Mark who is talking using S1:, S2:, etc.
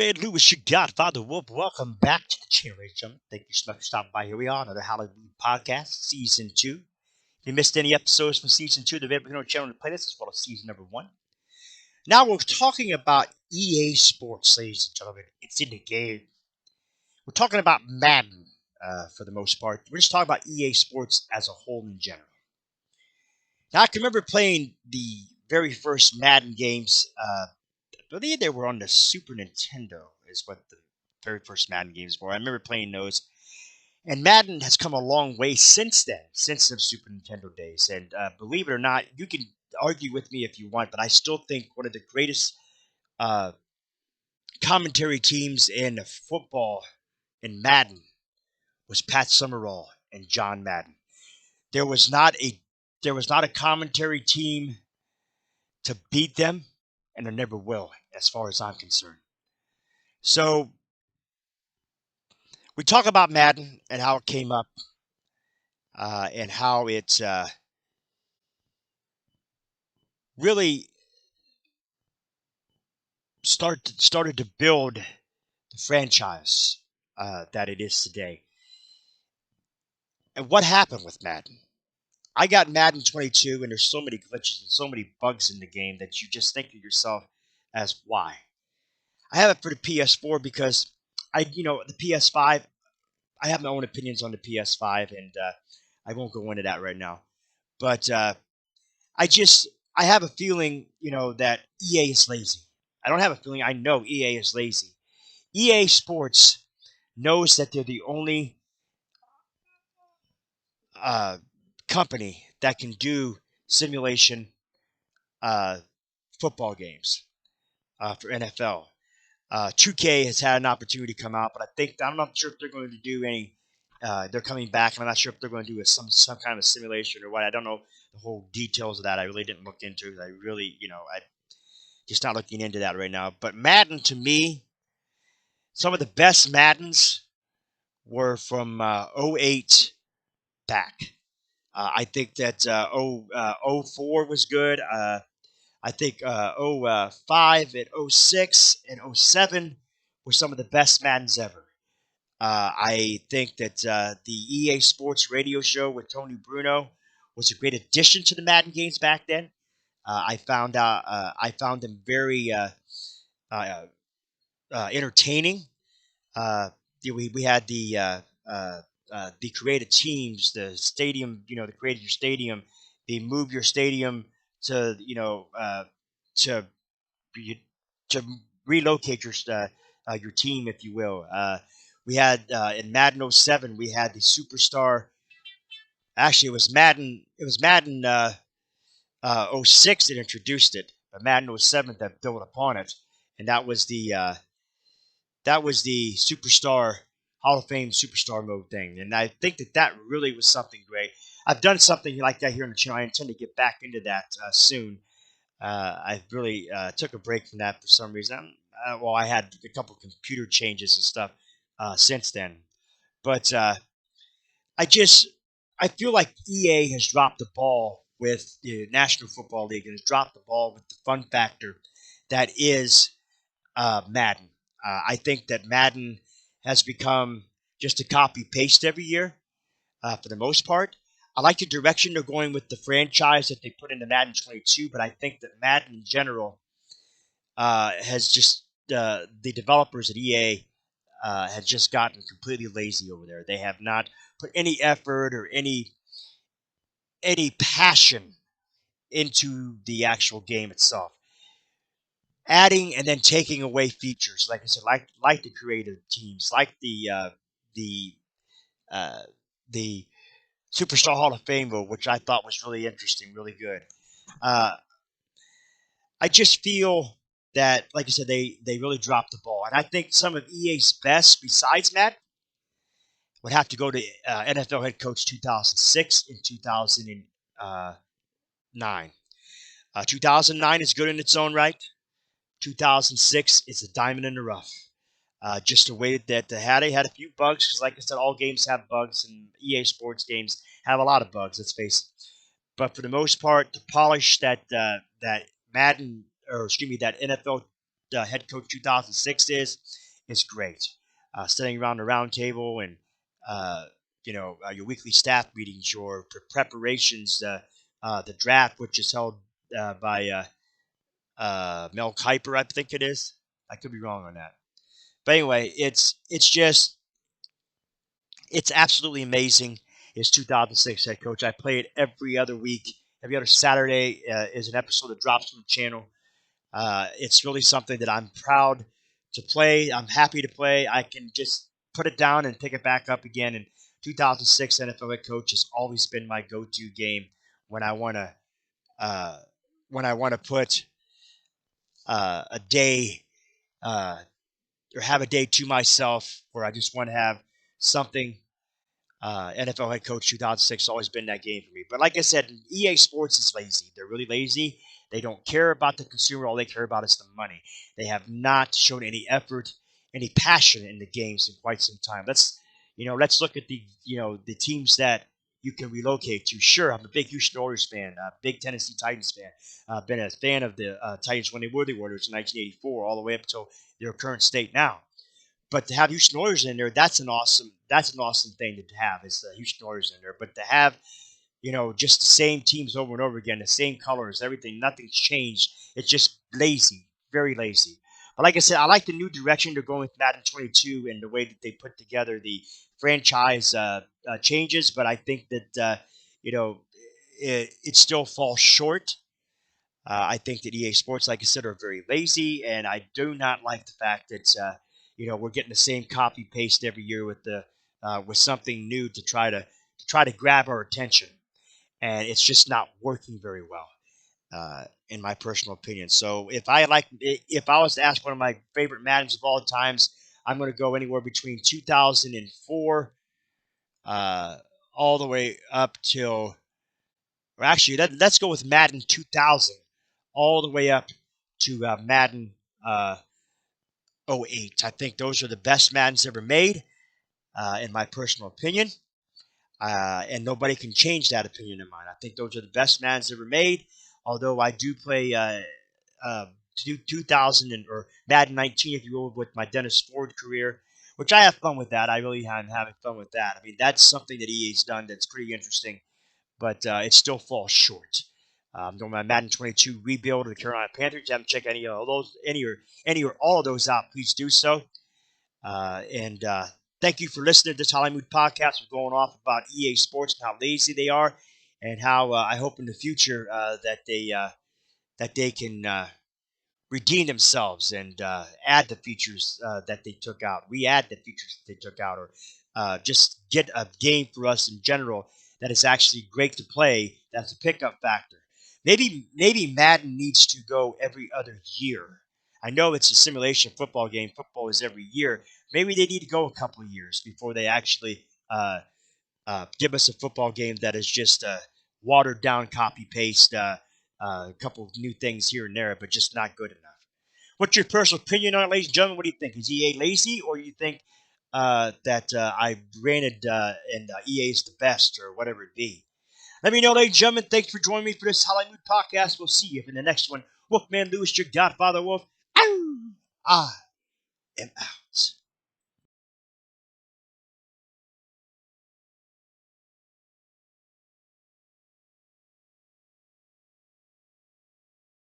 S1: Man, Lewis, your godfather, welcome back to the channel, ladies and gentlemen. Thank you so much for stopping by. Here we are, another Howling podcast, season 2. If you missed any episodes from season 2, the Vampire channel to playlist, as well as season number 1. Now we're talking about EA Sports, ladies and gentlemen. It's in the game. We're talking about Madden for the most part. We're just talking about EA Sports as a whole in general. Now, I can remember playing the very first Madden games. I believe they were on the Super Nintendo, is what the very first Madden games were. I remember playing those. And Madden has come a long way since then, since the Super Nintendo days. And believe it or not, you can argue with me if you want, but I still think one of the greatest uh, commentary teams in football in Madden was Pat Summerall and John Madden. There was not a there was not a commentary team to beat them, and there never will, as far as I'm concerned. So we talk about Madden and how it came up, and how it really started to build the franchise that it is today. And what happened with Madden? I got Madden 22, and there's so many glitches and so many bugs in the game that you just think to yourself, as why? I have it for the PS4 because the PS5. I have my own opinions on the PS5, and I won't go into that right now. But I just I have a feeling, that EA is lazy. I don't have a feeling. I know EA is lazy. EA Sports knows that they're the only uh, company that can do simulation uh, football games for NFL. 2K has had an opportunity to come out, but I'm not sure if they're going to do any. They're coming back, and I'm not sure if they're going to do some kind of simulation or what. I don't know the whole details of that. I really didn't look into. I really, I just not looking into that right now. But Madden, to me, some of the best Maddens were from '08 back. I think that 04 was good. I think '05 and '06 and '07 were some of the best Maddens ever. I think that the EA Sports radio show with Tony Bruno was a great addition to the Madden games back then. I found them very uh, entertaining. We had the creative teams, the stadium, the created your stadium, they move your stadium to to to relocate your team, if you will. We had in Madden '07, we had the superstar. Actually, it was Madden '06 that introduced it, but Madden '07 that built upon it, and that was the superstar Hall of Fame superstar mode thing, and I think that really was something great. I've done something like that here on the channel. I intend to get back into that soon. I really took a break from that for some reason. Well, I had a couple computer changes and stuff since then, but I just I feel like EA has dropped the ball with the National Football League and has dropped the ball with the fun factor that is Madden. I think that Madden has become just a copy paste every year for the most part. I like the direction they're going with the franchise that they put into Madden 22, but I think that Madden in general has just the developers at EA have just gotten completely lazy over there. They have not put any effort or any passion into the actual game itself. Adding and then taking away features, like I said, like the creative teams, like the uh, the Superstar Hall of Fame vote, which I thought was really interesting, really good. Uh, I just feel that, like I said, they really dropped the ball, and I think some of EA's best, besides Matt, would have to go to NFL head coach 2006 and 2009. 2009 is good in its own right. 2006 is a diamond in the rough. Just the way that they had a few bugs, because like I said, all games have bugs, and EA Sports games have a lot of bugs. Let's face it. But for the most part, to polish that Madden, or excuse me, that NFL head coach 2006 is great. Sitting around the round table and uh, your weekly staff meetings, your preparations, the draft, which is held by Mel Kiper, I think it is. I could be wrong on that. But anyway, it's absolutely amazing. His 2006 head coach. I play it every other week. Every other Saturday is an episode that drops from the channel. It's really something that I'm proud to play. I'm happy to play. I can just put it down and pick it back up again. And 2006 NFL head coach has always been my go-to game when I want to uh, put a day uh, or have a day to myself where I just want to have something. NFL head coach 2006 has always been that game for me. But like I said, EA Sports is lazy. They're really lazy. They don't care about the consumer. All they care about is the money. They have not shown any effort, any passion in the games in quite some time. Let's look at the teams that you can relocate to. Sure, I'm a big Houston Oilers fan, a big Tennessee Titans fan. I've been a fan of the Titans when they were the Oilers in 1984, all the way up to their current state now. But to have Houston Oilers in there, that's an awesome thing to have is the Houston Oilers in there. But to have just the same teams over and over again, the same colors, everything, nothing's changed. It's just lazy, very lazy. But like I said, I like the new direction they're going with Madden 22 and the way that they put together the franchise changes. But I think that you know it still falls short. I think that EA Sports, like I said, are very lazy, and I do not like the fact that we're getting the same copy paste every year with something new to try to grab our attention, and it's just not working very well, in my personal opinion. So if I was to ask one of my favorite Maddens of all times, I'm going to go anywhere between 2004 uh, all the way up till or actually, let's go with Madden 2000, all the way up to Madden uh, '08. I think those are the best Maddens ever made, in my personal opinion. And nobody can change that opinion of mine. I think those are the best Maddens ever made. Although I do play 2000 or Madden 19, if you will, with my Dennis Ford career, which I have fun with that. I really am having fun with that. I mean, that's something that EA's done that's pretty interesting, but it still falls short. Doing my Madden 22 rebuild of the Carolina Panthers. If you haven't checked any or all of those out, please do so. And thank you for listening to this Hollywood podcast. We're going off about EA Sports and how lazy they are, and how I hope in the future that they can redeem themselves and add the features that they took out, re-add the features that they took out, or just get a game for us in general that is actually great to play. That's a pickup factor. Maybe Madden needs to go every other year. I know it's a simulation football game. Football is every year. Maybe they need to go a couple of years before they actually give us a football game that is just watered down copy paste, a couple of new things here and there, but just not good enough. What's your personal opinion on it, ladies and gentlemen? What do you think? Is EA lazy, or you think that I granted and EA is the best, or whatever it be? Let me know, ladies and gentlemen. Thanks for joining me for this Hollywood podcast. We'll see you in the next one. Wolfman Lewis, your Godfather Wolf. Ow! I am out.